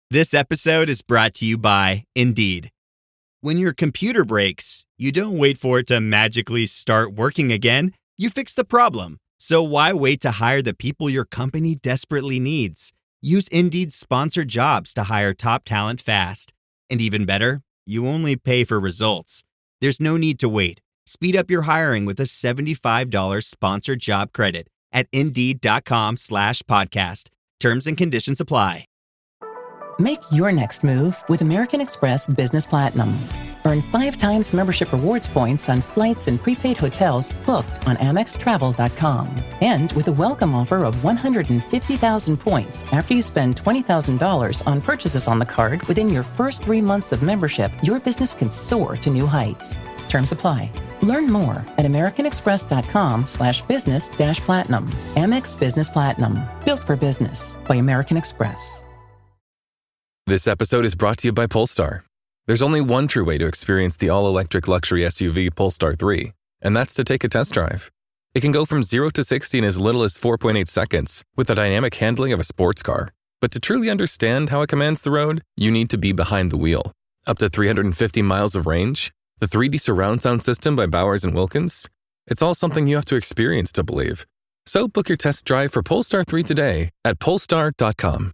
This episode is brought to you by Indeed. When your computer breaks, you don't wait for it to magically start working again. You fix the problem. So why wait to hire the people your company desperately needs? Use Indeed's sponsored jobs to hire top talent fast. And even better, you only pay for results. There's no need to wait. Speed up your hiring with a $75 sponsored job credit at Indeed.com/podcast. Terms and conditions apply. Make your next move with American Express Business Platinum. Earn 5 times membership rewards points on flights and prepaid hotels booked on AmexTravel.com. And with a welcome offer of 150,000 points after you spend $20,000 on purchases on the card within your first 3 months of membership, your business can soar to new heights. Terms apply. Learn more at americanexpress.com/business-platinum. Amex Business Platinum. Built for business by American Express. This episode is brought to you by Polestar. There's only one true way to experience the all-electric luxury SUV Polestar 3, and that's to take a test drive. It can go from 0 to 60 in as little as 4.8 seconds with the dynamic handling of a sports car. But to truly understand how it commands the road, you need to be behind the wheel. Up to 350 miles of range, the 3D surround sound system by Bowers & Wilkins. It's all something you have to experience to believe. So book your test drive for Polestar 3 today at Polestar.com.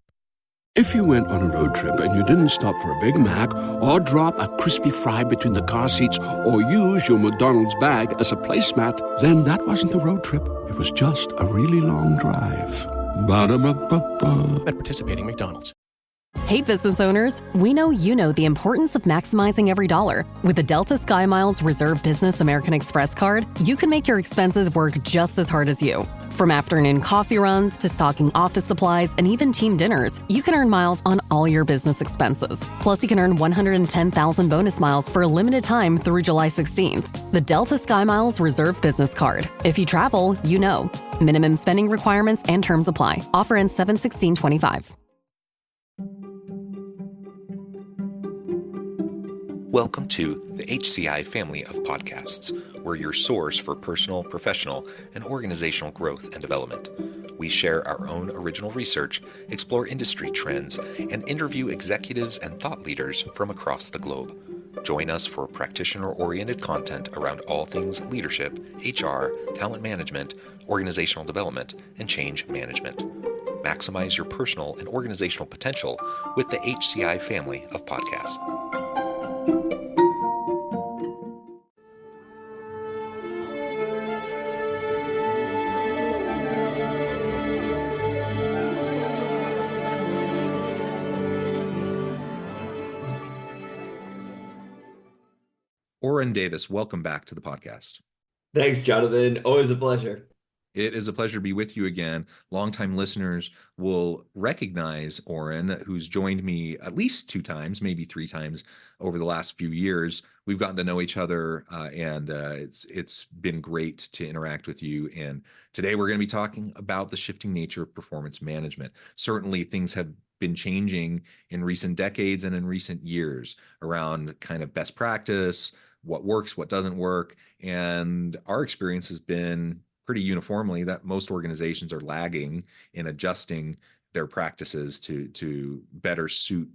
If you went on a road trip and you didn't stop for a Big Mac or drop a crispy fry between the car seats or use your McDonald's bag as a placemat, then that wasn't a road trip. It was just a really long drive. Ba-da-ba-ba-ba. At participating McDonald's. Hey business owners, we know you know the importance of maximizing every dollar. With the Delta SkyMiles Reserve Business American Express card, you can make your expenses work just as hard as you. From afternoon coffee runs to stocking office supplies and even team dinners, you can earn miles on all your business expenses. Plus, you can earn 110,000 bonus miles for a limited time through July 16th. The Delta SkyMiles Reserve Business Card. If you travel, you know. Minimum spending requirements and terms apply. Offer ends 7/16/25. Welcome to the HCI family of podcasts. We're your source for personal, professional, and organizational growth and development. We share our own original research, explore industry trends, and interview executives and thought leaders from across the globe. Join us for practitioner-oriented content around all things leadership, HR, talent management, organizational development, and change management. Maximize your personal and organizational potential with the HCI family of podcasts. Orin Davis, welcome back to the podcast. Thanks, Jonathan. Always a pleasure. It is a pleasure to be with you again. Longtime listeners will recognize Orin, who's joined me at least 2 times, maybe 3 times over the last few years. We've gotten to know each other, and it's been great to interact with you. And today we're going to be talking about the shifting nature of performance management. Certainly, things have been changing in recent decades and in recent years around kind of best practice, what works, what doesn't work. And our experience has been pretty uniformly that most organizations are lagging in adjusting their practices to better suit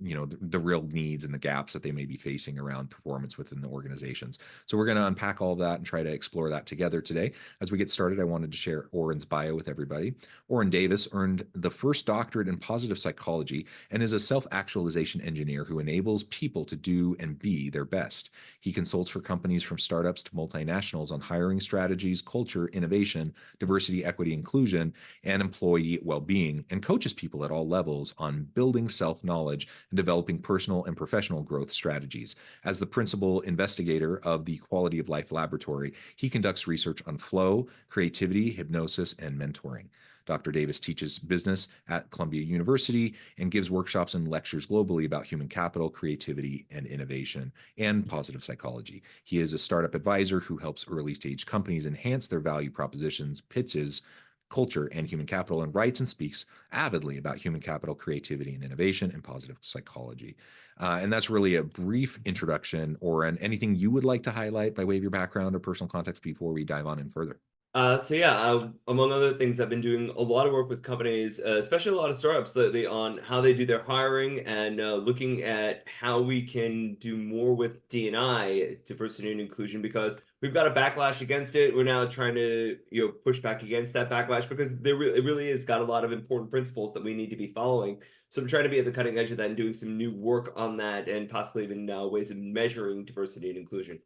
the real needs and the gaps that they may be facing around performance within the organizations. So we're going to unpack all of that and try to explore that together today. As we get started, I wanted to share Orin's bio with everybody. Orin Davis earned the first doctorate in positive psychology and is a self-actualization engineer who enables people to do and be their best. He consults for companies from startups to multinationals on hiring strategies, culture, innovation, diversity, equity, inclusion, and employee well-being, and coaches people at all levels on building self-knowledge and developing personal and professional growth strategies. As the principal investigator of the Quality of Life Laboratory, he conducts research on flow, creativity, hypnosis, and mentoring. Dr. Davis teaches business at Columbia University and gives workshops and lectures globally about human capital, creativity, and innovation, and positive psychology. He is a startup advisor who helps early-stage companies enhance their value propositions, pitches, culture, and human capital, and writes and speaks avidly about human capital, creativity, and innovation, and positive psychology. And that's really a brief introduction. Or anything you would like to highlight by way of your background or personal context before we dive on in further? Among other things, I've been doing a lot of work with companies, especially a lot of startups lately, on how they do their hiring and looking at how we can do more with D&I, diversity and inclusion, because we've got a backlash against it. We're now trying to, push back against that backlash because it really has got a lot of important principles that we need to be following. So I'm trying to be at the cutting edge of that and doing some new work on that, and possibly even ways of measuring diversity and inclusion.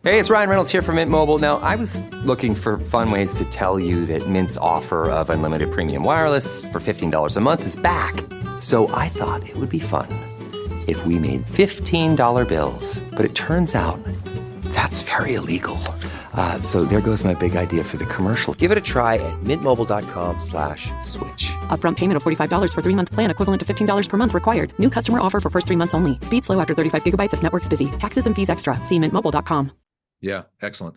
Hey, it's Ryan Reynolds here from Mint Mobile. Now, I was looking for fun ways to tell you that Mint's offer of unlimited premium wireless for $15 a month is back. So I thought it would be fun if we made $15 bills. But it turns out that's very illegal. So there goes my big idea for the commercial. Give it a try at mintmobile.com/switch. Upfront payment of $45 for 3-month plan, equivalent to $15 per month required. New customer offer for first 3 months only. Speed slow after 35 gigabytes if network's busy. Taxes and fees extra. See mintmobile.com. Yeah, excellent.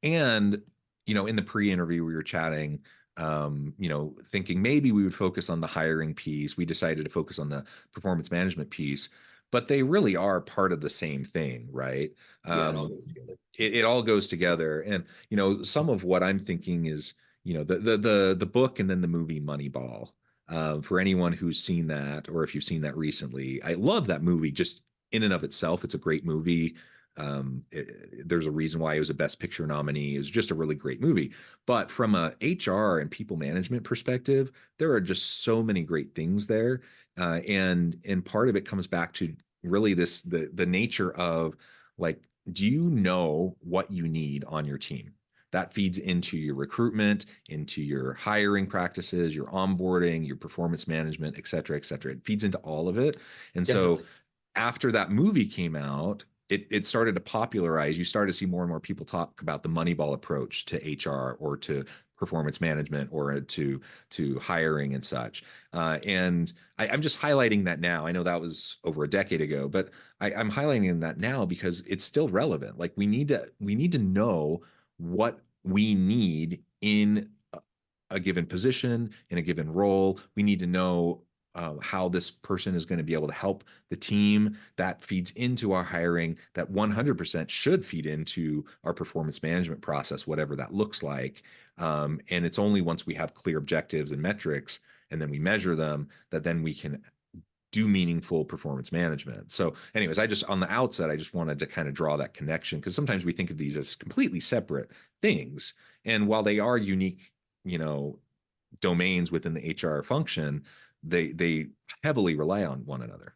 And, in the pre-interview, we were chatting, thinking maybe we would focus on the hiring piece. We decided to focus on the performance management piece, but they really are part of the same thing, right? Yeah, it all goes together. It all goes together. And, some of what I'm thinking is, the book and then the movie Moneyball. For anyone who's seen that, or if you've seen that recently, I love that movie just in and of itself. It's a great movie. There's a reason why it was a Best Picture nominee. It was just a really great movie. But from a HR and people management perspective, there are just so many great things there, and part of it comes back to really the nature of, like, do you know what you need on your team? That feeds into your recruitment, into your hiring practices, your onboarding, your performance management, et cetera, et cetera. It feeds into all of it. And Definitely. so after that movie came out, it started to popularize. You started to see more and more people talk about the Moneyball approach to HR, or to performance management, or to hiring and such. And I'm just highlighting that now. I know that was over a decade ago, but I'm highlighting that now because it's still relevant. Like, we need to know what we need in a given position, in a given role. We need to know how this person is going to be able to help the team. That feeds into our hiring. That 100% should feed into our performance management process, whatever that looks like. And it's only once we have clear objectives and metrics, and then we measure them, that then we can do meaningful performance management. So anyways, on the outset, I just wanted to kind of draw that connection, because sometimes we think of these as completely separate things. And while they are unique, domains within the HR function, they heavily rely on one another.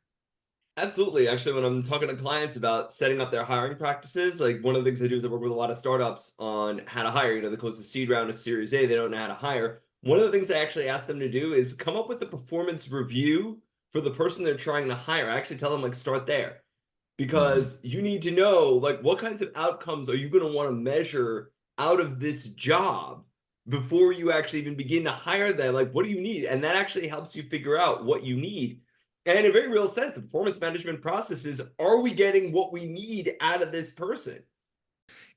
Absolutely. Actually, when I'm talking to clients about setting up their hiring practices, like, one of the things I do is I work with a lot of startups on how to hire. They close the seed round to Series A, they don't know how to hire. One of the things I actually ask them to do is come up with a performance review for the person they're trying to hire. I actually tell them, like, start there, because you need to know, like, what kinds of outcomes are you going to want to measure out of this job before you actually even begin to hire them. Like, what do you need? And that actually helps you figure out what you need. And in a very real sense, the performance management process is, are we getting what we need out of this person?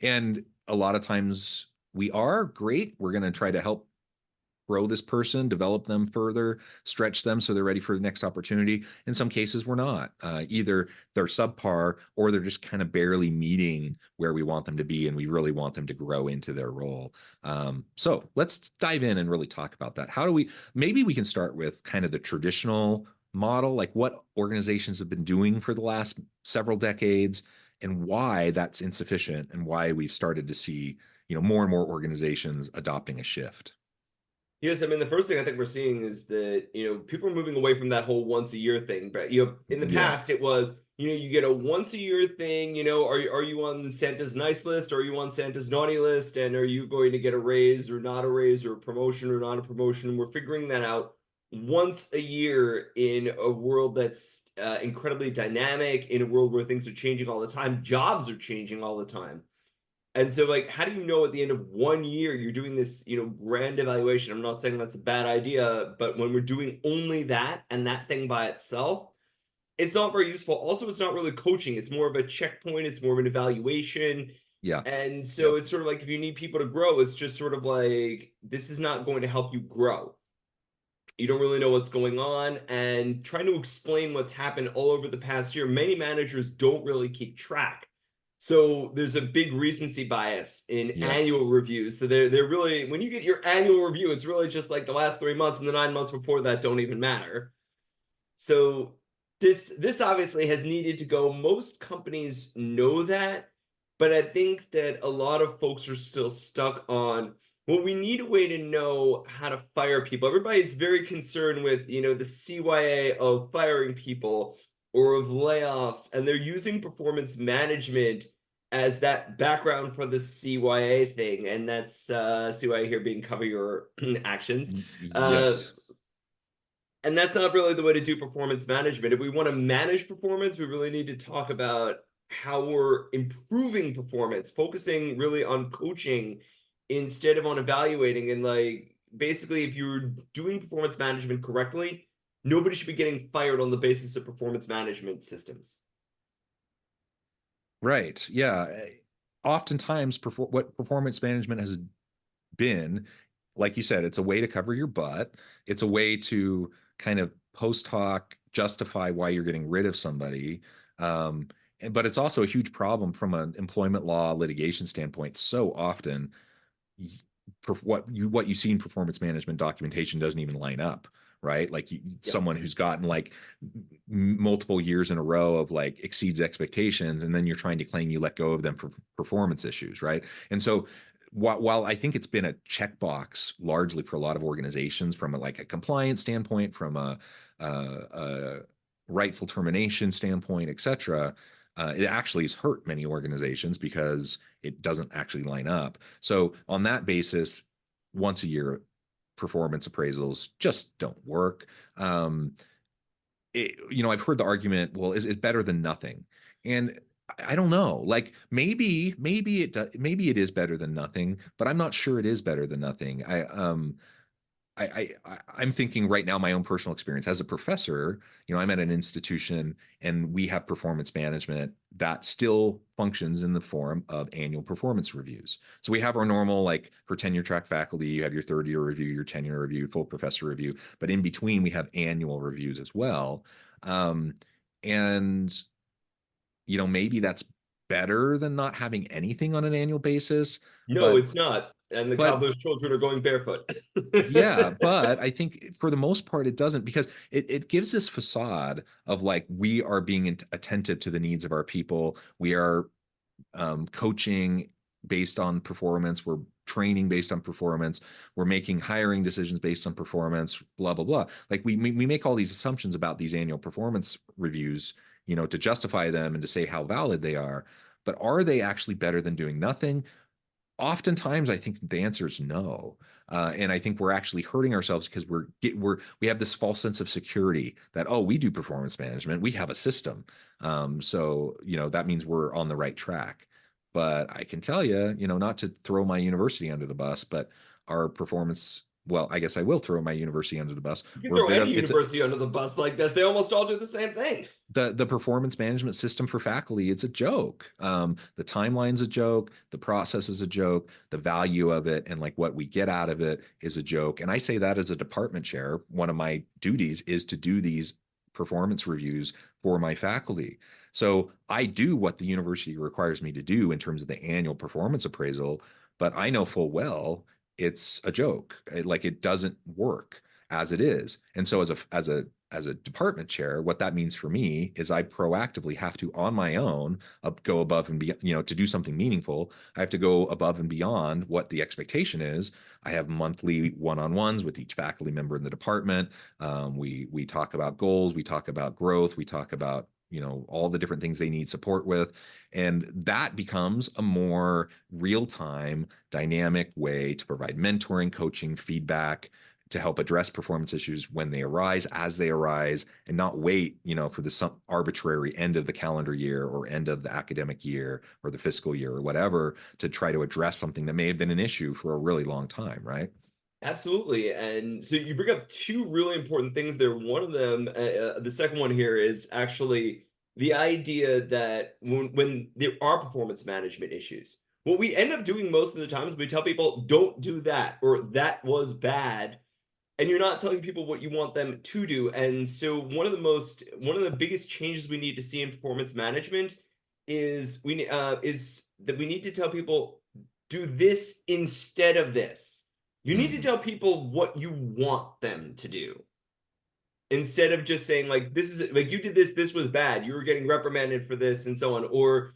And a lot of times we are great. We're going to try to help grow this person, develop them further, stretch them so they're ready for the next opportunity. In some cases, we're not. Either they're subpar, or they're just kind of barely meeting where we want them to be, and we really want them to grow into their role. So let's dive in and really talk about that. Maybe we can start with kind of the traditional model, like what organizations have been doing for the last several decades, and why that's insufficient, and why we've started to see, more and more organizations adopting a shift. Yes, I mean, the first thing I think we're seeing is that, people are moving away from that whole once a year thing. But, in the past, it was, you get a once a year thing, are you on Santa's nice list, or are you on Santa's naughty list? And are you going to get a raise or not a raise, or a promotion or not a promotion? We're figuring that out once a year in a world that's incredibly dynamic, in a world where things are changing all the time, jobs are changing all the time. And so, like, how do you know at the end of 1 year you're doing this, grand evaluation? I'm not saying that's a bad idea, but when we're doing only that and that thing by itself, it's not very useful. Also, it's not really coaching. It's more of a checkpoint. It's more of an evaluation. Yeah. And so it's sort of like, if you need people to grow, it's just sort of like, this is not going to help you grow. You don't really know what's going on, and trying to explain what's happened all over the past year. Many managers don't really keep track. So there's a big recency bias in Yeah. annual reviews. So they're really, when you get your annual review, it's really just like the last 3 months, and the 9 months before that don't even matter. So this obviously has needed to go. Most companies know that, but I think that a lot of folks are still stuck on, well, we need a way to know how to fire people. Everybody's very concerned with, the CYA of firing people or of layoffs, and they're using performance management as that background for the CYA thing, and that's CYA here being cover your actions. Yes. And that's not really the way to do performance management. If we want to manage performance, we really need to talk about how we're improving performance, focusing really on coaching instead of on evaluating. And like, basically, if you're doing performance management correctly, nobody should be getting fired on the basis of performance management systems. Right. Yeah. Oftentimes, what performance management has been, like you said, it's a way to cover your butt. It's a way to kind of post hoc justify why you're getting rid of somebody. But it's also a huge problem from an employment law litigation standpoint. So often, what you see in performance management documentation doesn't even line up, right? Like someone who's gotten like multiple years in a row of like exceeds expectations, and then you're trying to claim you let go of them for performance issues, right? And so while I think it's been a checkbox largely for a lot of organizations from like a compliance standpoint, from a rightful termination standpoint, et cetera, it actually has hurt many organizations because it doesn't actually line up. So on that basis, once a year performance appraisals just don't work. I've heard the argument, well, is it better than nothing? And I don't know. Like maybe it is better than nothing, but I'm not sure it is better than nothing. I'm thinking right now, my own personal experience as a professor, I'm at an institution and we have performance management that still functions in the form of annual performance reviews. So we have our normal, like for tenure track faculty, you have your third year review, your tenure review, full professor review, but in between we have annual reviews as well. And maybe that's better than not having anything on an annual basis, No, but it's not. And the but cobbler's children are going barefoot. yeah, but I think for the most part it doesn't, because it gives this facade of like we are being attentive to the needs of our people. We are coaching based on performance. We're training based on performance. We're making hiring decisions based on performance, blah, blah, blah. Like we make all these assumptions about these annual performance reviews, to justify them and to say how valid they are. But are they actually better than doing nothing? Oftentimes I think the answer is no. And I think we're actually hurting ourselves because we have this false sense of security that, oh, we do performance management, we have a system, so that means we're on the right track. But I can tell you, not to throw my university under the bus, but our performance, well, I guess I will throw my university under the bus. You can We're a throw bit any of it's university under the bus like this. They almost all do the same thing. the performance management system for faculty, it's a joke. The timeline's a joke, the process is a joke, the value of it and like what we get out of it is a joke. And I say that as a department chair, one of my duties is to do these performance reviews for my faculty. So I do what the university requires me to do in terms of the annual performance appraisal, but I know full it's a joke. Like it doesn't work as it is. And so as a department chair, what that means for me is I proactively have to, on my own, go above and beyond, to do something meaningful. I have to go above and beyond what the expectation is. I have monthly one-on-ones with each faculty member in the department. We talk about goals, we talk about growth, we talk about all the different things they need support with. And that becomes a more real-time, dynamic way to provide mentoring, coaching, feedback, to help address performance issues when they arise, as they arise, and not wait, for some arbitrary end of the calendar year or end of the academic year or the fiscal year or whatever to try to address something that may have been an issue for a really long time, right? Absolutely. And so you bring up two really important things there. One of them, the second one here, is actually the idea that when there are performance management issues, what we end up doing most of the time is we tell people, don't do that, or that was bad. And you're not telling people what you want them to do. And so one of the biggest changes we need to see in performance management is that we need to tell people, do this instead of this. You need to tell people what you want them to do, instead of just saying like, this is like, you did this was bad, you were getting reprimanded for this and so on, or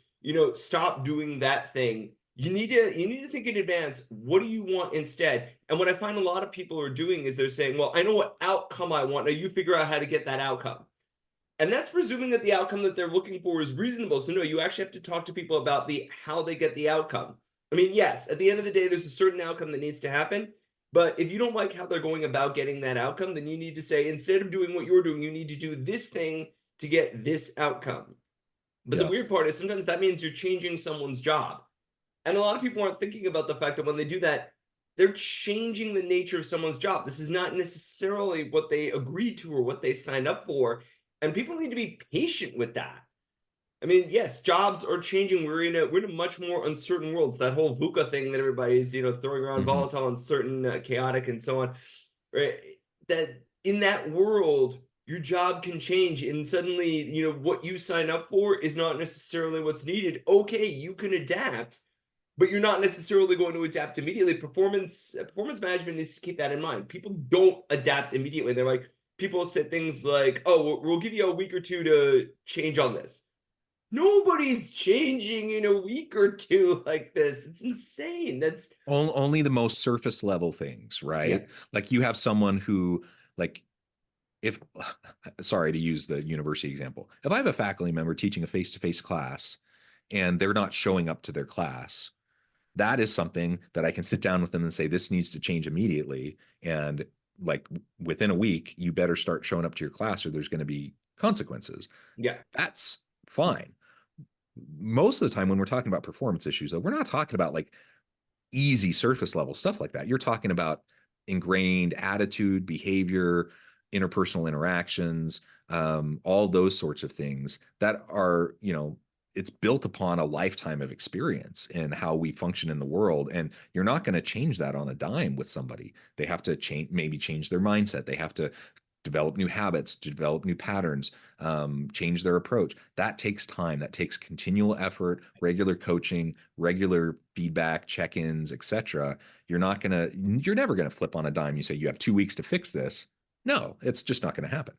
stop doing that thing. You need to think in advance, what do you want instead? And what I find a lot of people are doing is they're saying, well, I know what outcome I want, now you figure out how to get that outcome. And that's presuming that the outcome that they're looking for is reasonable. So no, you actually have to talk to people about how they get the outcome. I mean, yes, at the end of the day, there's a certain outcome that needs to happen. But if you don't like how they're going about getting that outcome, then you need to say, instead of doing what you're doing, you need to do this thing to get this outcome. But the weird part is sometimes that means you're changing someone's job. And a lot of people aren't thinking about the fact that when they do that, they're changing the nature of someone's job. This is not necessarily what they agreed to or what they signed up for. And people need to be patient with that. I mean, yes, jobs are changing. We're in a much more uncertain world. It's that whole VUCA thing that everybody's throwing around, volatile, uncertain, chaotic, and so on. Right? That in that world, your job can change, and suddenly, what you sign up for is not necessarily what's needed. Okay, you can adapt, but you're not necessarily going to adapt immediately. Performance management needs to keep that in mind. People don't adapt immediately. They're like, people say things like, oh, we'll give you a week or two to change on this. Nobody's changing in a week or two like this. It's insane. That's only the most surface level things, right? Yeah. Like you have someone who, like, sorry to use the university example. If I have a faculty member teaching a face-to-face class and they're not showing up to their class, that is something that I can sit down with them and say, this needs to change immediately. And like within a week, you better start showing up to your class or there's going to be consequences. Yeah. That's fine. Most of the time when we're talking about performance issues, though, we're not talking about like easy surface level stuff like that. You're talking about ingrained attitude, behavior, interpersonal interactions, all those sorts of things that are, it's built upon a lifetime of experience and how we function in the world. And you're not going to change that on a dime with somebody. They have to maybe change their mindset. They have to develop new habits, develop new patterns, change their approach. That takes time. That takes continual effort, regular coaching, regular feedback, check-ins, etc. You're never going to flip on a dime. You say you have 2 weeks to fix this. No, it's just not going to happen.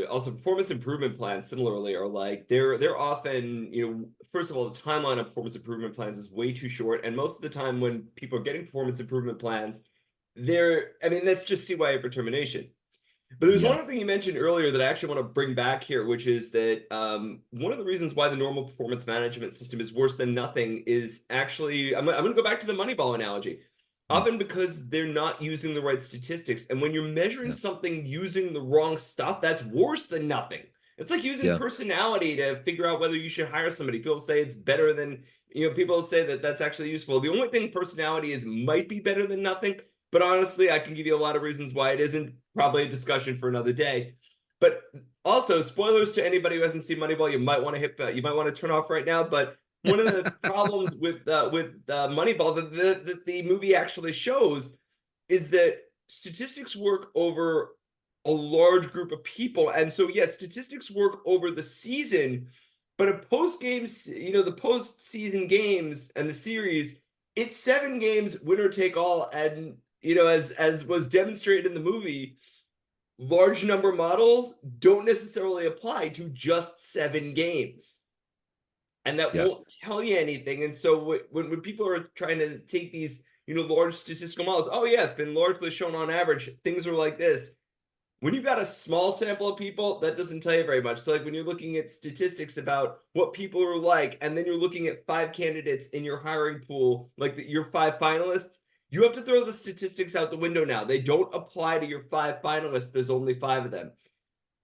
Also, performance improvement plans similarly are like, they're often, first of all, the timeline of performance improvement plans is way too short. And most of the time when people are getting performance improvement plans, that's just CYA for termination. But there's one other thing you mentioned earlier that I actually want to bring back here, which is that one of the reasons why the normal performance management system is worse than nothing is actually, I'm going to go back to the Moneyball analogy. Often because they're not using the right statistics. And when you're measuring something using the wrong stuff, that's worse than nothing. It's like using personality to figure out whether you should hire somebody. People say it's better than, people say that that's actually useful. The only thing personality might be better than nothing. But honestly, I can give you a lot of reasons why it isn't. Probably a discussion for another day. But also, spoilers to anybody who hasn't seen Moneyball, you might want to turn off right now. But one of the problems with Moneyball that the movie actually shows is that statistics work over a large group of people, and so yes, statistics work over the season. But a post games, the post-season games and the series, it's 7 games, winner take all, and as was demonstrated in the movie, large number models don't necessarily apply to just 7 games. And that won't tell you anything. And so when people are trying to take these, large statistical models, oh yeah, it's been largely shown on average, things are like this. When you've got a small sample of people, that doesn't tell you very much. So like when you're looking at statistics about what people are like, and then you're looking at 5 candidates in your hiring pool, like your 5 finalists, you have to throw the statistics out the window now. They don't apply to your 5 finalists. There's only 5 of them.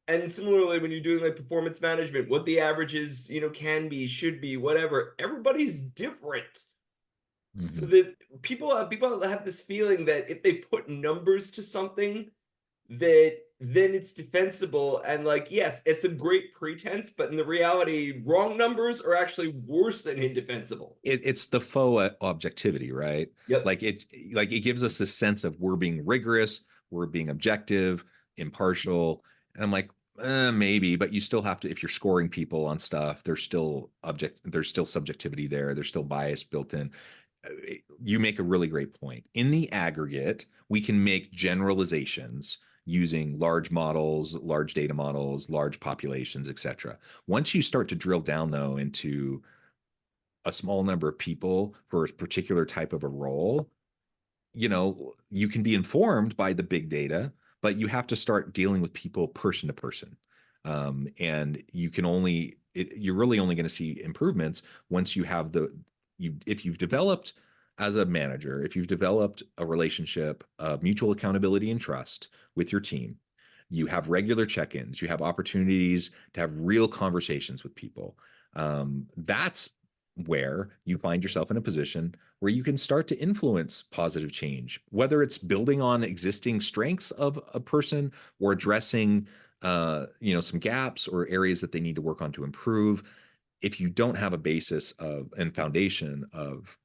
And similarly, when you're doing like performance management, what the averages, can be, should be, whatever, everybody's different. So that people have this feeling that if they put numbers to something, that then it's defensible. And like, yes, it's a great pretense, but in the reality, wrong numbers are actually worse than indefensible. It's the faux objectivity, right? Yep. Like it gives us this sense of we're being rigorous, we're being objective, impartial. And I'm like, Maybe, but you still have to, if you're scoring people on stuff, there's still subjectivity there. There's still bias built in. You make a really great point. In the aggregate, we can make generalizations using large models, large data models, large populations, etc. Once you start to drill down, though, into a small number of people for a particular type of a role, you can be informed by the big data, but you have to start dealing with people person to person. And you're really only going to see improvements once you have if you've developed as a manager, if you've developed a relationship of mutual accountability and trust with your team, you have regular check-ins, you have opportunities to have real conversations with people. That's where you find yourself in a position where you can start to influence positive change, whether it's building on existing strengths of a person or addressing some gaps or areas that they need to work on to improve. If you don't have a basis and foundation of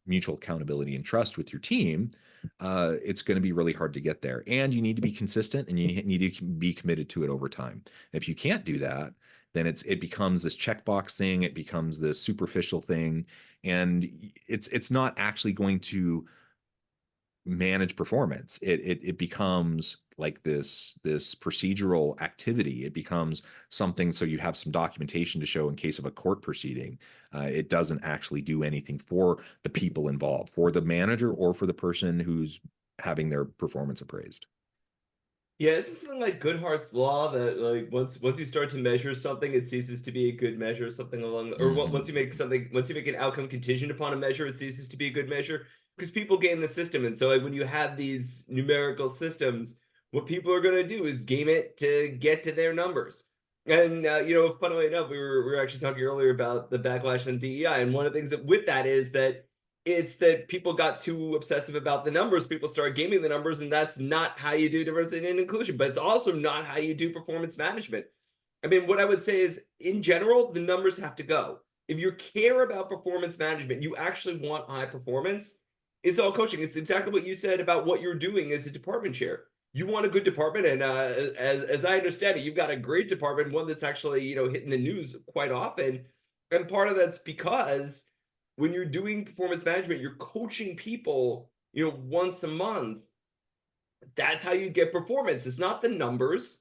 mutual accountability and trust with your team, it's going to be really hard to get there. And you need to be consistent, and you need to be committed to it over time. If you can't do that, then it becomes this checkbox thing. It becomes this superficial thing, and it's not actually going to manage performance. It becomes like this procedural activity. It becomes something so you have some documentation to show in case of a court proceeding. It doesn't actually do anything for the people involved, for the manager or for the person who's having their performance appraised. Yeah, isn't something like Goodhart's law that like once you start to measure something, it ceases to be a good measure, something along, or once you make an outcome contingent upon a measure, it ceases to be a good measure because people game the system, and so like when you have these numerical systems, what people are going to do is game it to get to their numbers. And funnily enough, we were actually talking earlier about the backlash on DEI, and one of the things that with that is that it's that people got too obsessive about the numbers. People started gaming the numbers, and that's not how you do diversity and inclusion, but it's also not how you do performance management. I mean, what I would say is, in general, the numbers have to go. If you care about performance management, you actually want high performance, it's all coaching. It's exactly what you said about what you're doing as a department chair. You want a good department, and as I understand it, you've got a great department, one that's actually hitting the news quite often, and part of that's because when you're doing performance management, you're coaching people, once a month. That's how you get performance. It's not the numbers,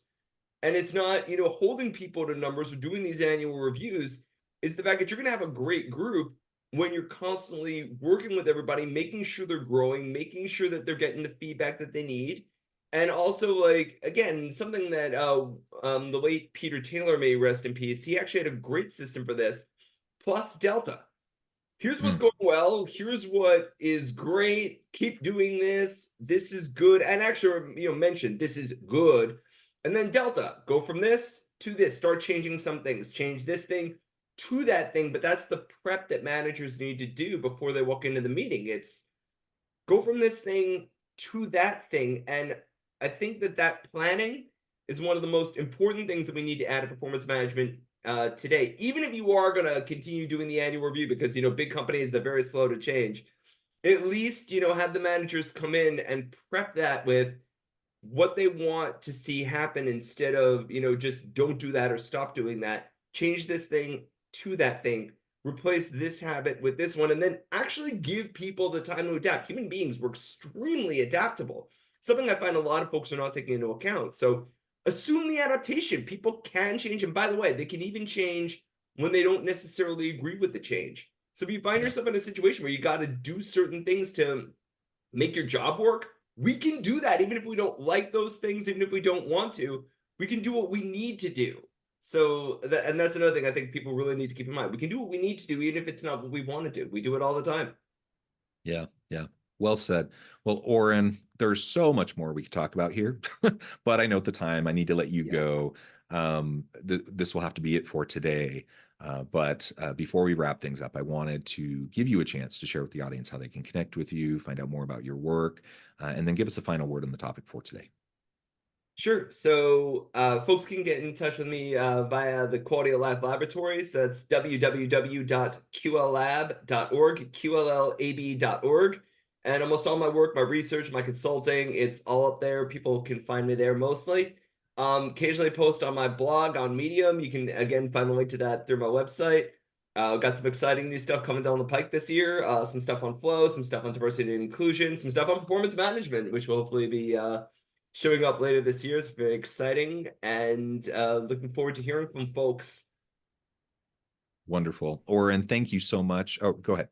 and it's not, holding people to numbers or doing these annual reviews. Is the fact that you're going to have a great group when you're constantly working with everybody, making sure they're growing, making sure that they're getting the feedback that they need. And also, like, again, something that the late Peter Taylor, may rest in peace, he actually had a great system for this, plus Delta. Here's what's going well. Here's what is great. Keep doing this. This is good. And actually, mention this is good. And then Delta, go from this to this. Start changing some things. Change this thing to that thing. But that's the prep that managers need to do before they walk into the meeting. It's go from this thing to that thing. And I think that planning is one of the most important things that we need to add to performance management today, even if you are going to continue doing the annual review, because big companies, they're very slow to change. At least have the managers come in and prep that with what they want to see happen, instead of just don't do that or stop doing that. Change this thing to that thing, replace this habit with this one, and then actually give people the time to adapt. Human beings were extremely adaptable, something I find a lot of folks are not taking into account. So assume the adaptation. People can change. And by the way, they can even change when they don't necessarily agree with the change. So if you find yourself in a situation where you got to do certain things to make your job work, we can do that. Even if we don't like those things, even if we don't want to, we can do what we need to do. So, and that's another thing I think people really need to keep in mind. We can do what we need to do, even if it's not what we want to do. We do it all the time. Yeah. Well said. Well, Orin, there's so much more we could talk about here, but I know at the time I need to let you go. This will have to be it for today. But before we wrap things up, I wanted to give you a chance to share with the audience how they can connect with you, find out more about your work, and then give us a final word on the topic for today. Sure. So folks can get in touch with me via the Quality of Life Laboratories. That's www.qllab.org, QLLAB.org. And almost all my work, my research, my consulting, it's all up there. People can find me there mostly. Occasionally post on my blog on Medium. You can, again, find the link to that through my website. Got some exciting new stuff coming down the pike this year. Some stuff on flow, some stuff on diversity and inclusion, some stuff on performance management, which will hopefully be showing up later this year. It's very exciting, and looking forward to hearing from folks. Wonderful. Orin, thank you so much. Oh, go ahead.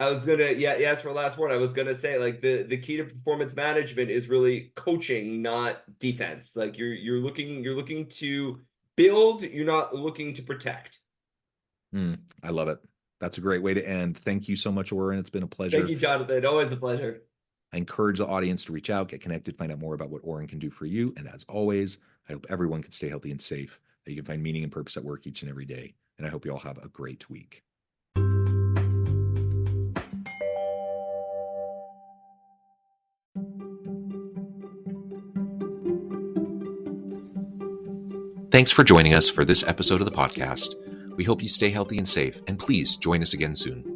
I was gonna, as for last word, I was gonna say, like, the key to performance management is really coaching, not defense. Like, you're looking to build, you're not looking to protect. I love it. That's a great way to end. Thank you so much, Orin. It's been a pleasure. Thank you, Jonathan. Always a pleasure. I encourage the audience to reach out, get connected, find out more about what Orin can do for you. And as always, I hope everyone can stay healthy and safe, that you can find meaning and purpose at work each and every day. And I hope you all have a great week. Thanks for joining us for this episode of the podcast. We hope you stay healthy and safe, and please join us again soon.